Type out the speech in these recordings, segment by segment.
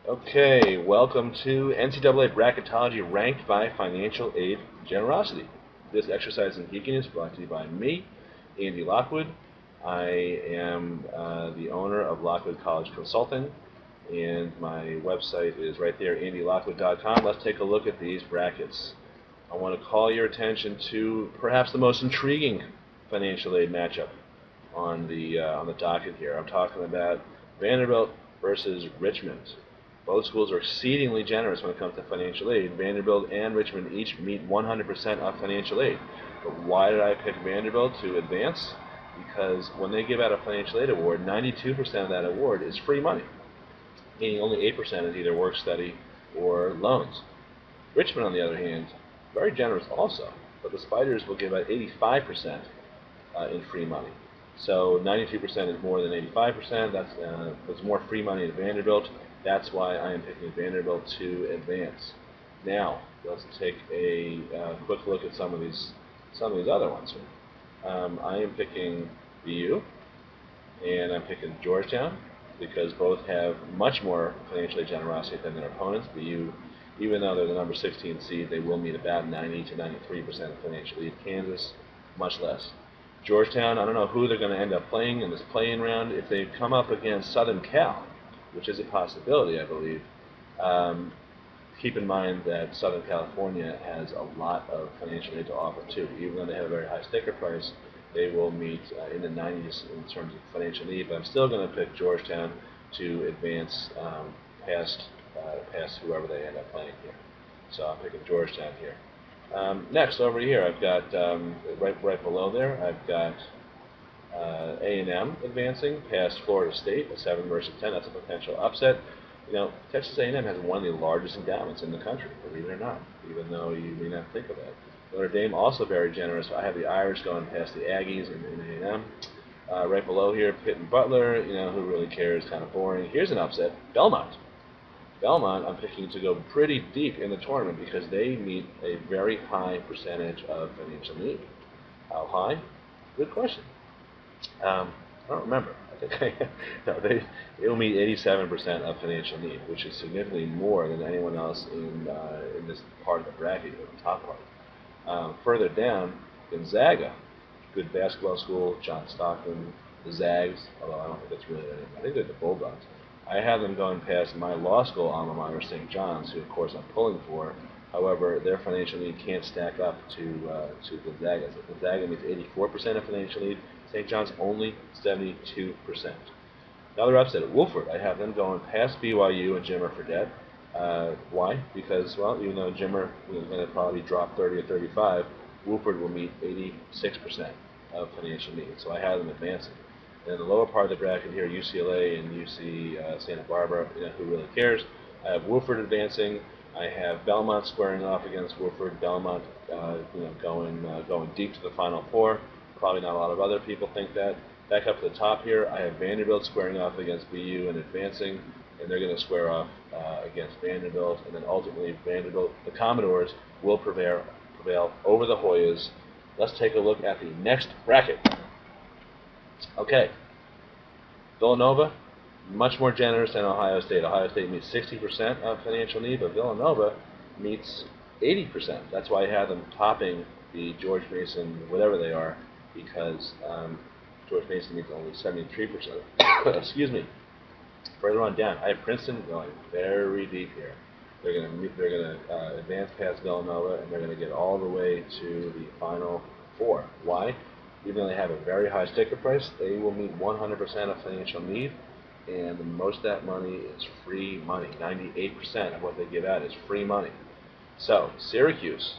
Okay, welcome to NCAA Bracketology ranked by financial aid generosity. This exercise in geekiness brought to you by me, Andy Lockwood. I am the owner of Lockwood College Consulting, and my website is right there, andylockwood.com. Let's take a look at these brackets. I want to call your attention to perhaps the most intriguing financial aid matchup on the docket here. I'm talking about Vanderbilt versus Richmond. Both schools are exceedingly generous when it comes to financial aid. Vanderbilt and Richmond each meet 100% of financial aid. But why did I pick Vanderbilt to advance? Because when they give out a financial aid award, 92% of that award is free money, meaning only 8% is either work study or loans. Richmond, on the other hand, very generous also, but the Spiders will give out 85% in free money. So 92% is more than 85%. That's more free money at Vanderbilt. That's why I am picking Vanderbilt to advance. Now let's take a quick look at some of these other ones here. I am picking BU, and I'm picking Georgetown because both have much more financial aid generosity than their opponents. BU, even though they're the number 16 seed, they will meet about 90 to 93% of financial aid. Kansas, much less. Georgetown, I don't know who they're going to end up playing in this play-in round. If they come up against Southern Cal, which is a possibility, I believe, keep in mind that Southern California has a lot of financial aid to offer too. Even though they have a very high sticker price, they will meet in the 90s in terms of financial need. But I'm still going to pick Georgetown to advance past whoever they end up playing here. So I'm picking Georgetown here. Next, over here, I've got right below there, I've got A&M advancing past Florida State, a 7 versus 10. That's a potential upset. You know, Texas A&M has one of the largest endowments in the country, believe it or not, even though you may not think of that. Notre Dame also very generous. I have the Irish going past the Aggies in A&M. Right below here, Pitt and Butler. You know, who really cares? Kind of boring. Here's an upset: Belmont. Belmont, I'm picking to go pretty deep in the tournament because they meet a very high percentage of financial need. How high? Good question. I don't remember. I think no, they will meet 87% of financial need, which is significantly more than anyone else in this part of the bracket, the top part. Further down, Gonzaga, good basketball school, John Stockton, the Zags, although I don't think that's really their name. I think they're the Bulldogs. I have them going past my law school alma mater, St. John's, who of course I'm pulling for. However, their financial need can't stack up to Gonzaga. So Gonzaga meets 84% of financial need. St. John's only 72%. Another upset at Woolford. I have them going past BYU and Jimmer Fredette. Why? Because, well, even though Jimmer is going to probably drop 30 or 35, Woolford will meet 86% of financial need. So I have them advancing. And in the lower part of the bracket here, UCLA and UC Santa Barbara, you know, who really cares? I have Woolford advancing. I have Belmont squaring off against Woolford. Belmont, going deep to the Final Four. Probably not a lot of other people think that. Back up to the top here, I have Vanderbilt squaring off against BU and advancing, and they're going to square off against Vanderbilt, and then ultimately Vanderbilt, the Commodores, will prevail over the Hoyas. Let's take a look at the next bracket. Okay, Villanova, much more generous than Ohio State. Ohio State meets 60% of financial need, but Villanova meets 80%. That's why I have them topping the George Mason, whatever they are, because George Mason meets only 73%. Excuse me. Further on down, I have Princeton going very deep here. They're going to advance past Villanova, and they're going to get all the way to the Final Four. Why? Even though they have a very high sticker price, they will meet 100% of financial need, and most of that money is free money. 98% of what they give out is free money. So Syracuse,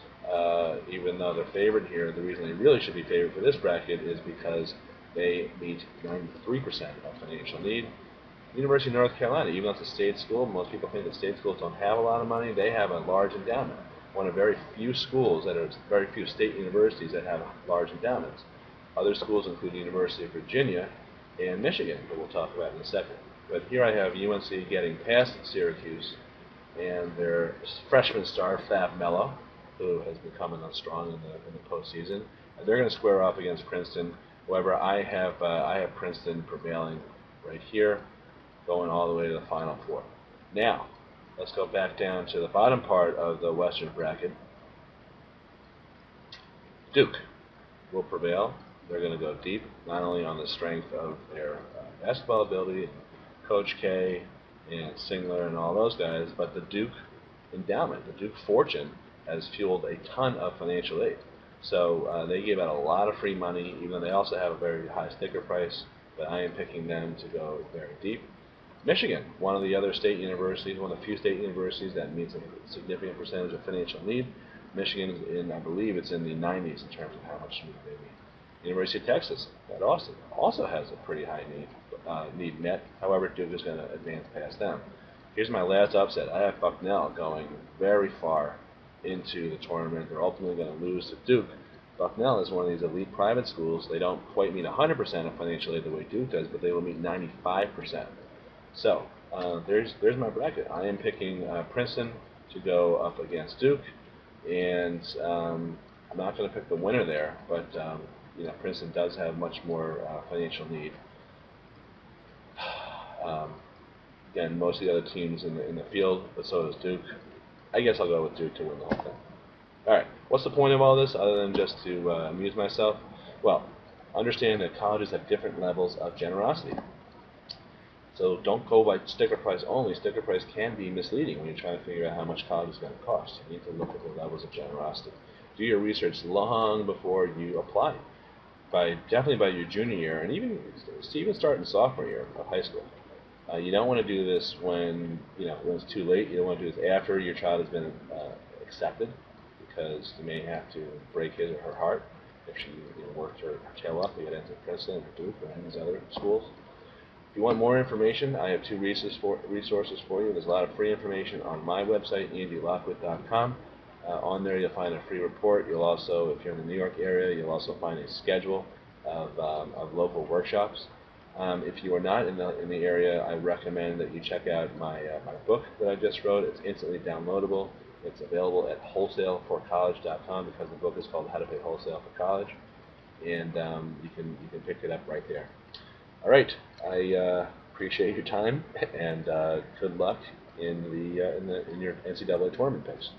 even though they're favored here, the reason they really should be favored for this bracket is because they meet 93% of financial need. University of North Carolina, even though it's a state school, most people think that state schools don't have a lot of money. They have a large endowment. One of very few schools very few state universities that have large endowments. Other schools include the University of Virginia and Michigan, that we'll talk about in a second. But here I have UNC getting past Syracuse, and their freshman star, Fab Melo, who has been coming on strong in the postseason. And they're going to square off against Princeton. However, I have Princeton prevailing right here, going all the way to the Final Four. Now, let's go back down to the bottom part of the Western bracket. Duke will prevail. They're going to go deep, not only on the strength of their basketball ability, Coach K and Singler and all those guys, but the Duke endowment, the Duke fortune, has fueled a ton of financial aid. So they give out a lot of free money, even though they also have a very high sticker price, but I am picking them to go very deep. Michigan, one of the other state universities, one of the few state universities that meets a significant percentage of financial need. Michigan is in, I believe it's in the 90s in terms of how much need they need. University of Texas at Austin also has a pretty high need met. However, Duke is going to advance past them. Here's my last upset. I have Bucknell going very far into the tournament. They're ultimately going to lose to Duke. Bucknell is one of these elite private schools. They don't quite meet 100% of financial aid the way Duke does, but they will meet 95%. So there's my bracket. I am picking Princeton to go up against Duke, and I'm not going to pick the winner there, but Princeton does have much more financial need. Again, most of the other teams in the field, but so does Duke. I guess I'll go with Duke to win the whole thing. All right, what's the point of all this other than just to amuse myself? Well, understand that colleges have different levels of generosity. So don't go by sticker price only. Sticker price can be misleading when you're trying to figure out how much college is going to cost. You need to look at the levels of generosity. Do your research long before you apply. Definitely by your junior year, and even start in sophomore year of high school. You don't want to do this when it's too late. You don't want to do this after your child has been accepted, because you may have to break his or her heart if she worked her tail off to get into Princeton or Duke or any of these other schools. If you want more information, I have two resources for you. There's a lot of free information on my website, andylockwood.com. On there you'll find a free report. You'll also, if you're in the New York area, you'll also find a schedule of local workshops. If you are not in the area, I recommend that you check out my book that I just wrote. It's instantly downloadable. It's available at wholesaleforcollege.com because the book is called How to Pay Wholesale for College, and you can pick it up right there. All right, I appreciate your time, and good luck in your NCAA tournament picks.